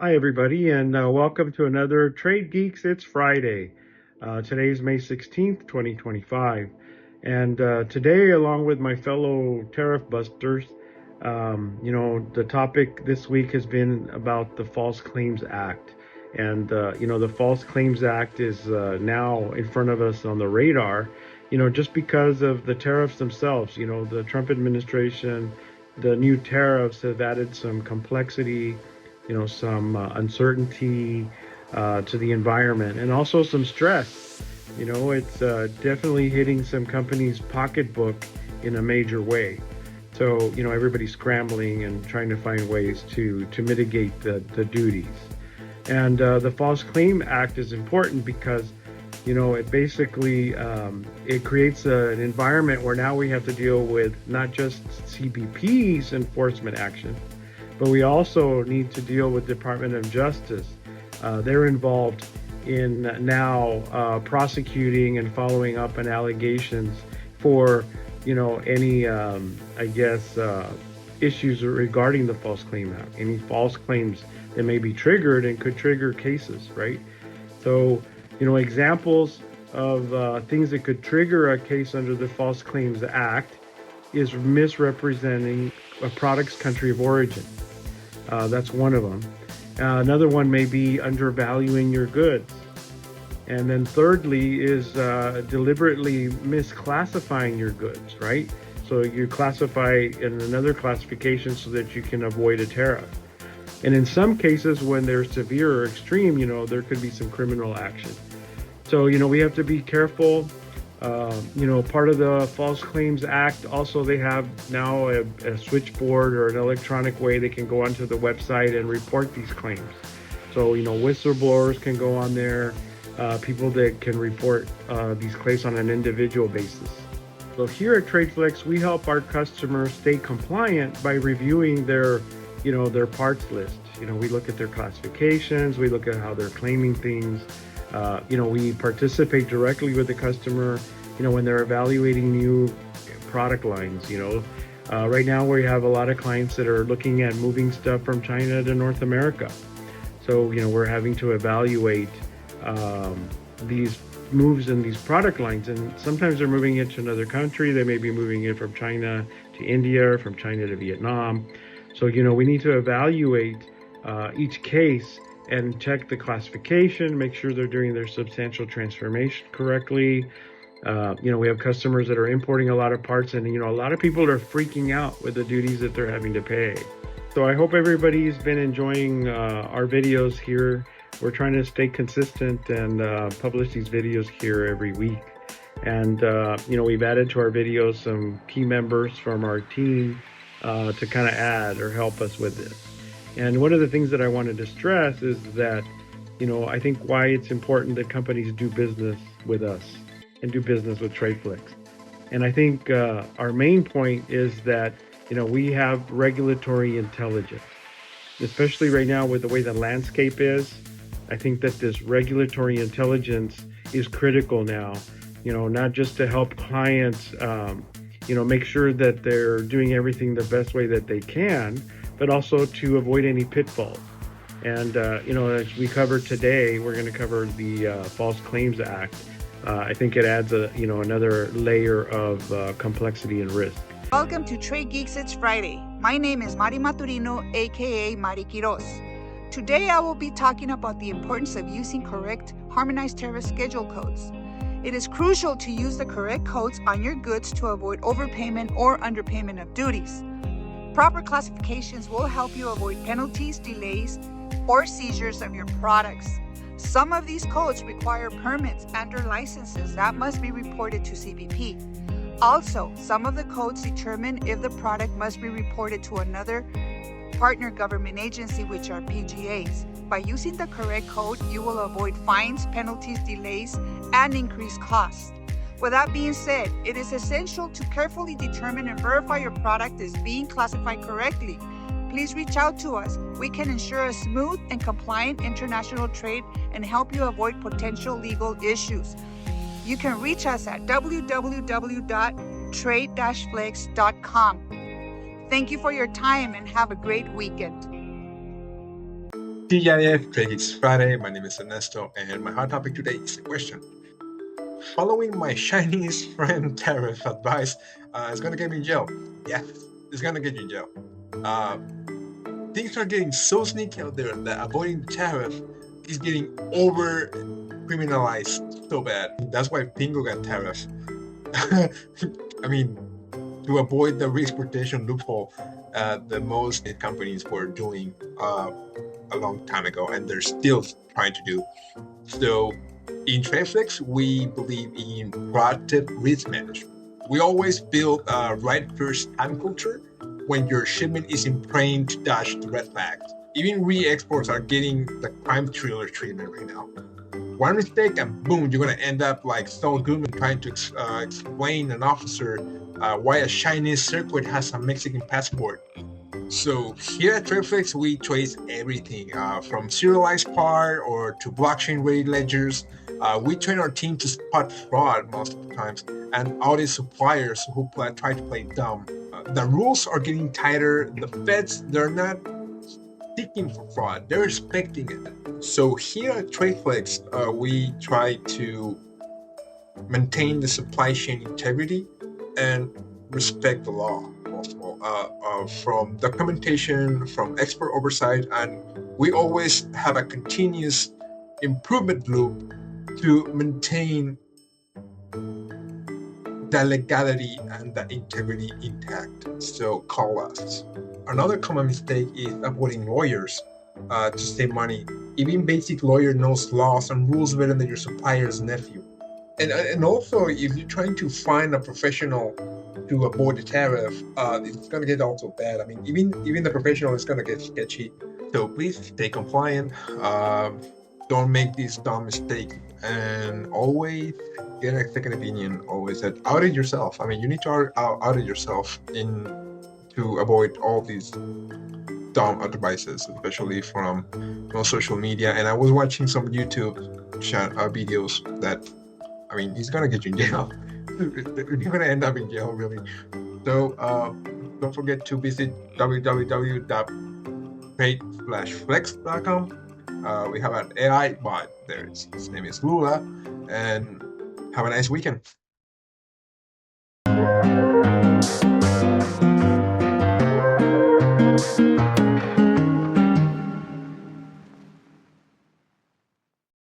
Hi, everybody, and welcome to another Trade Geeks. It's Friday. Today is May 16th, 2025. And today, along with my fellow tariff busters, the topic this week has been about the False Claims Act. And, the False Claims Act is now in front of us on the radar, just because of the tariffs themselves. The Trump administration, the new tariffs have added some complexity, some uncertainty to the environment, and also some stress. It's definitely hitting some companies' pocketbook in a major way. So, everybody's scrambling and trying to find ways to mitigate the duties. And the False Claim Act is important because, it basically it creates an environment where now we have to deal with not just CBP's enforcement action, but we also need to deal with Department of Justice. They're involved in now prosecuting and following up on allegations for, any, issues regarding the False Claim Act, any false claims that may be triggered and could trigger cases, right? So, examples of things that could trigger a case under the False Claims Act is misrepresenting a product's country of origin. That's one of them. Another one may be undervaluing your goods. And then thirdly is deliberately misclassifying your goods, right? So you classify in another classification so that you can avoid a tariff. And in some cases, when they're severe or extreme, there could be some criminal action. So, we have to be careful. Part of the False Claims Act, also they have now a switchboard or an electronic way they can go onto the website and report these claims. So, whistleblowers can go on there, people that can report these claims on an individual basis. So here at TradeFlex, we help our customers stay compliant by reviewing their parts list. We look at their classifications, we look at how they're claiming things. We participate directly with the customer, when they're evaluating new product lines. Right now we have a lot of clients that are looking at moving stuff from China to North America. So, we're having to evaluate these moves in these product lines. And sometimes they're moving it to another country. They may be moving it from China to India, or from China to Vietnam. So, we need to evaluate each case and check the classification, make sure they're doing their substantial transformation correctly. We have customers that are importing a lot of parts, and, a lot of people are freaking out with the duties that they're having to pay. So I hope everybody's been enjoying our videos here. We're trying to stay consistent and publish these videos here every week. And, we've added to our videos some key members from our team to kind of add or help us with this. And one of the things that I wanted to stress is that, I think why it's important that companies do business with us and do business with TradeFlex. And I think our main point is that, we have regulatory intelligence, especially right now with the way the landscape is. I think that this regulatory intelligence is critical now, not just to help clients, make sure that they're doing everything the best way that they can, but also to avoid any pitfalls. And, as we covered today, we're going to cover the False Claims Act. I think it adds another layer of complexity and risk. Welcome to Trade Geeks. It's Friday. My name is Mari Maturino, aka Mari Quiroz. Today I will be talking about the importance of using correct harmonized tariff schedule codes. It is crucial to use the correct codes on your goods to avoid overpayment or underpayment of duties. Proper classifications will help you avoid penalties, delays, or seizures of your products. Some of these codes require permits and/or licenses that must be reported to CBP. Also, some of the codes determine if the product must be reported to another partner government agency, which are PGAs. By using the correct code, you will avoid fines, penalties, delays, and increased costs. With that being said, it is essential to carefully determine and verify your product is being classified correctly. Please reach out to us. We can ensure a smooth and compliant international trade and help you avoid potential legal issues. You can reach us at www.trade-flex.com. Thank you for your time and have a great weekend. TGIF, Trade Geeks Friday. My name is Ernesto, and my hot topic today is the question. Following my Chinese friend Tariff advice, it's gonna get me in jail. Yes, it's gonna get you in jail. Things are getting so sneaky out there that avoiding the tariff is getting over criminalized so bad. That's why Pingo got tariff. I mean, to avoid the re-exportation loophole, the most companies were doing a long time ago, and they're still trying to do. So, in TradeFlex, we believe in proactive risk management. We always build a right first time culture when your shipment isn't trained to dodge the red flags. Even re-exports are getting the crime thriller treatment right now. One mistake and boom, you're gonna end up like Saul Goodman trying to explain an officer why a Chinese circuit has a Mexican passport. So here at TradeFlex, we trace everything from serialized part or to blockchain-ready ledgers. We train our team to spot fraud most of the times and audit suppliers who try to play dumb. The rules are getting tighter. The feds, they're not seeking for fraud, they're expecting it. So here at TradeFlex, we try to maintain the supply chain integrity and respect the law, most of all, from documentation, from expert oversight, and we always have a continuous improvement loop to maintain the legality and the integrity intact. So call us. Another common mistake is avoiding lawyers to save money. Even basic lawyer knows laws and rules better than your supplier's nephew. And also, if you're trying to find a professional to avoid the tariff, it's gonna get also bad. I mean, even the professional is gonna get sketchy. So please stay compliant. Don't make this dumb mistake, and always get a second opinion. Always audit yourself. I mean, you need to audit yourself to avoid all these dumb advices, especially from social media. And I was watching some YouTube videos that, I mean, he's gonna get you in jail. You're gonna end up in jail, really. So don't forget to visit www.trade/flex.com. We have an AI bot there. His name is Lula, and have a nice weekend.